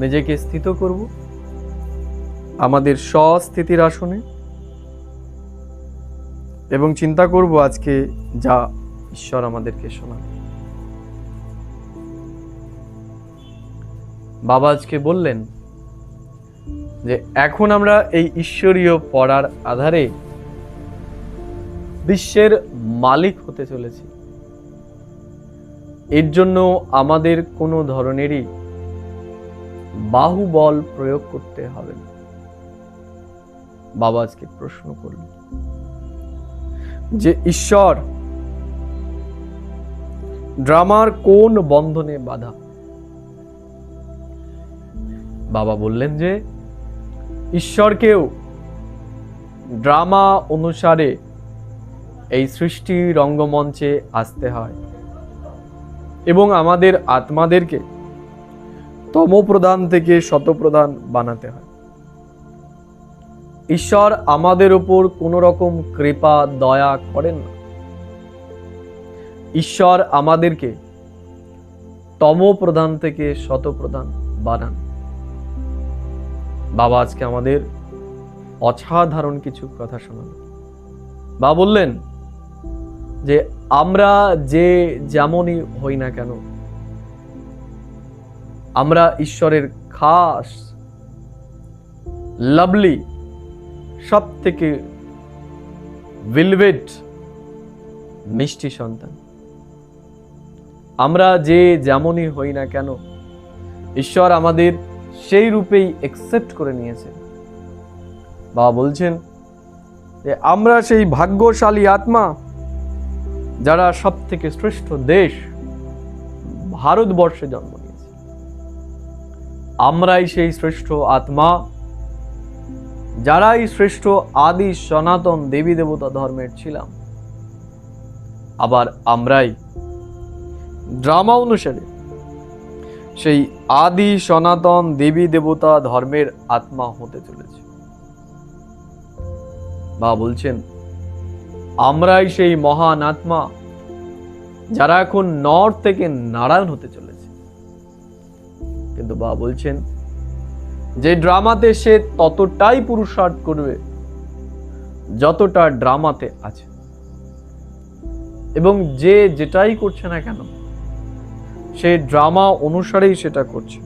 নিজেকে স্থিত করব আমাদের স্বস্থিতির আসনে এবং চিন্তা করব আজকে যা ঈশ্বর আমাদেরকে শোনান। বাবা আজকে বললেন যে এখন আমরা এই ঈশ্বরীয় পড়ার আধারে বিশ্বের মালিক হতে চলেছি। এর জন্য আমাদের কোনো ধরনেরই বাহুবল প্রয়োগ করতে হবে না। বাবা আজকে প্রশ্ন করল যে ঈশ্বর ড্রামার কোন বন্ধনে বাধা? বাবা বললেন যে ঈশ্বরকেও ড্রামা অনুসারে এই সৃষ্টি রঙ্গমঞ্চে আসতে হয় এবং আমাদের আত্মাদেরকে তমপ্রধান থেকে শতপ্রধান বানাতে হয়। ঈশ্বর আমাদের উপর কোন রকম কৃপা দয়া করেন না। ঈশ্বর আমাদেরকে তমপ্রধান থেকে শতপ্রধান বানান। বাবা আজকে আমাদের অসাধারণ কিছু কথা শোনান। বাবা বললেন যে আমরা যে যেমনই হই না কেন, আমরা ঈশ্বরের খাস লাভলি সব থেকে ভেলভেট মিষ্টি সন্তান। আমরা যে যেমনই হই না কেন, ঈশ্বর আমাদের সেই রূপেই অ্যাকসেপ্ট করে নিয়েছেন। বাবা বলছেন যে আমরা সেই ভাগ্যশালী আত্মা যারা সব থেকে শ্রেষ্ঠ দেশ ভারতবর্ষে জন্ম নিয়েছে। আমরাই সেই শ্রেষ্ঠ আত্মা যারাই শ্রেষ্ঠ আদি সনাতন দেবী দেবতা ধর্মের ছিলাম। আবার আমরাই ড্রামা অনুসারে সেই আদি সনাতন দেবী দেবতা ধর্মের আত্মা হতে চলেছে। বাবা বলছেন আমরাই সেই মহান আত্মা যারা এখন নর থেকে নারায়ণ হতে চলেছে। কিন্তু বাবা বলছেন যে ড্রামাতে সে ততটাই পুরুষার্থ করবে যতটা ড্রামাতে আছে, এবং যে যেটাই করছে না কেন সে ড্রামা অনুসারেই সেটা করছে।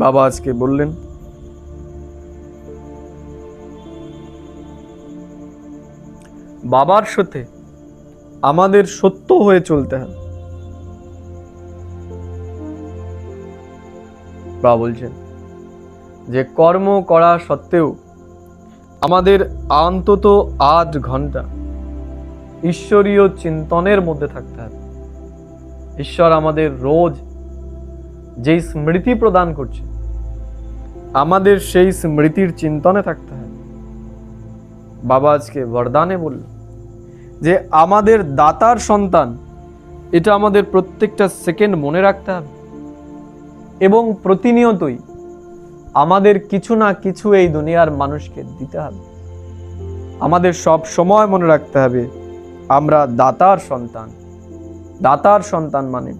বাবা আজকে বললেন বাবার সাথে আমাদের সত্য হয়ে চলতে হবে। বাবা বলছেন যে কর্ম করা সত্ত্বেও আমাদের অন্তত 8 ঘন্টা ঈশ্বরীয় চিন্তনের মধ্যে থাকতে হবে। ঈশ্বর আমাদের রোজ যেই স্মৃতি প্রদান করছে, আমাদের সেই স্মৃতির চিন্তনে থাকতে হবে। বাবা আজকে বরদানে বলল যে আমাদের দাতার সন্তান, এটা আমাদের প্রত্যেকটা সেকেন্ড মনে রাখতে হবে এবং প্রতিনিয়তই আমাদের কিছু না কিছু এই দুনিয়ার মানুষকে দিতে হবে। আমাদের সব সময় মনে রাখতে হবে আমরা দাতার সন্তান। দাতার সন্তান মানে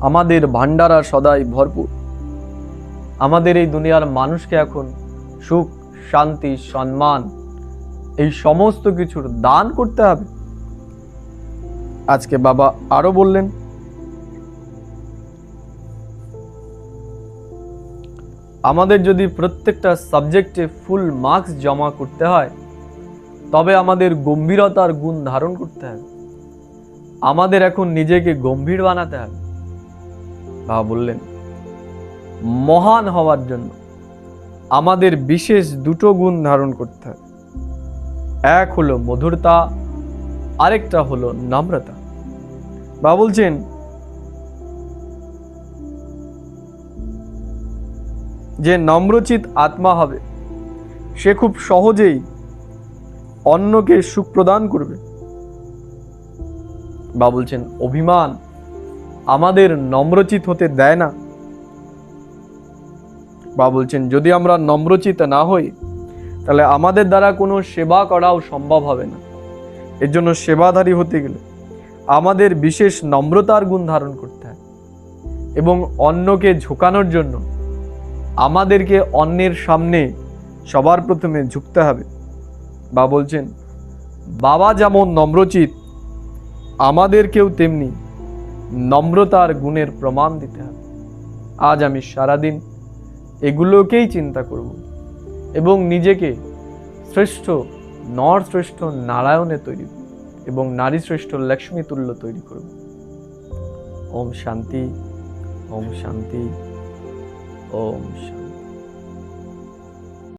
আমাদের ভান্ডারা সদাই ভরপুর। আমাদের এই দুনিয়ার মানুষকে এখন সুখ, শান্তি, সম্মান এই সমস্ত কিছুর দান করতে হবে। আজকে বাবা আরো বললেন আমাদের যদি প্রত্যেকটা সাবজেক্টে ফুল মার্কস জমা করতে হয় তবে আমাদের গম্ভীরতার গুণ ধারণ করতে হবে। আমাদের এখন নিজেকে গম্ভীর বানাতে হবে। বাবা বললেন মহান হওয়ার জন্য আমাদের বিশেষ 2টো গুণ ধারণ করতে হবে। এক হলো মধুরতা, আরেকটা হলো নম্রতা। বাবা বলছেন যে নম্রচিত আত্মা হবে সে খুব সহজেই অন্যকে সুখ প্রদান করবে। বাবা বলছেন অভিমান আমাদের নম্রচিত হতে দেয় না। বাবা বলছেন যদি আমরা নম্রচিত না হই তাহলে আমাদের দ্বারা কোনো সেবা করাও সম্ভব হবে না। এর জন্য সেবাধারী হতে গেলে আমাদের বিশেষ নম্রতার গুণ ধারণ করতে হয়। এবং অন্যকে ঝুঁকানোর জন্য আমাদেরকে অন্যের সামনে সবার প্রথমে ঝুঁকতে হবে। বা বলছেন, বাবা যেমন নম্রচিত, আমাদেরকেও তেমনি নম্রতার গুণের প্রমাণ দিতে হবে। আজ আমি সারাদিন এগুলোকেই চিন্তা করব এবং নিজেকে শ্রেষ্ঠ নর শ্রেষ্ঠ নারায়ণে তৈরি এবং নারী শ্রেষ্ঠ লক্ষ্মী তুল্য তৈরি করব। ওম শান্তি, ওম শান্তি, ওম শান্তি।